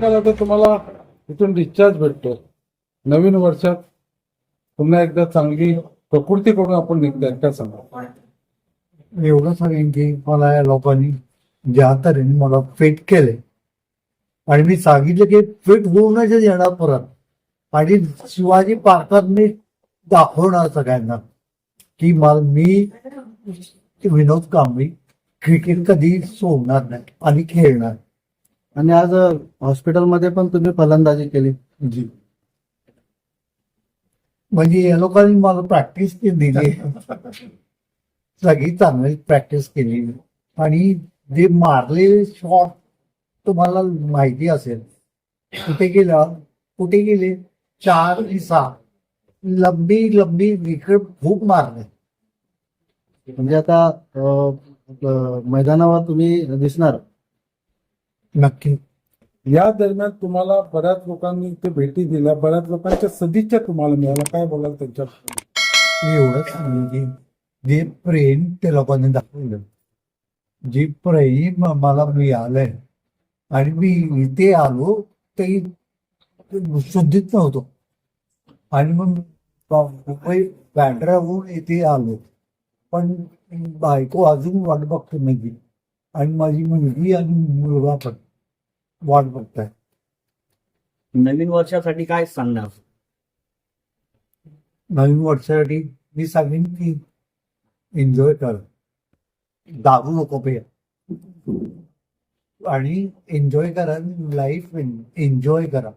सांगाल आता तुम्हाला इथून डिस्चार्ज भेटतो, नवीन वर्षात पुन्हा एकदा चांगली प्रकृती करून आपण निघताय काय सांगा? एवढं सांगेन की मला या लोकांनी ज्या तऱ्हेने मला फिट केले आणि मी सांगितलं की फिट होऊनच येणार परत, आणि शिवाजी पार्कात मी दाखवणार सगळ्यांना की मी विनोद कांबळी क्रिकेट कधी सोडणार नाही आणि खेळणार. आणि आज हॉस्पिटलमध्ये पण तुम्ही फलंदाजी केली. जी, म्हणजे या लोकांनी मला प्रॅक्टिस दिली, सगळी चांगली प्रॅक्टिस केली. आणि जे मारलेले शॉट तुम्हाला माहिती असेल, कुठे गेले 4 की 6 लंबी विकेट खूप मारले. म्हणजे आता मैदानावर तुम्ही दिसणार. नक्की. या दरम्यान तुम्हाला बऱ्याच लोकांनी ते भेटी दिल्या, बऱ्याच लोकांच्या सदिच्छा तुम्हाला मिळाल्या, काय बोलाल त्यांच्या? मी एवढंच सांगेन की जे प्रेम त्या लोकांनी दाखवलं, जे प्रेम मला मिळालंय, आणि मी इथे आलो ते शुद्धीत नव्हतो, आणि मग मुंबई बँड्रा होऊन इथे आलो, पण बायको अजून वाट बघते माझी, आणि माझी मुलगी आणि मुलगा पण वाट बघताय. नवीन वर्षासाठी काय सांगणार? नवीन वर्षासाठी मी सांगेन की एन्जॉय करा, दारू नको पे, आणि एन्जॉय करा, लाईफ एन्जॉय करा.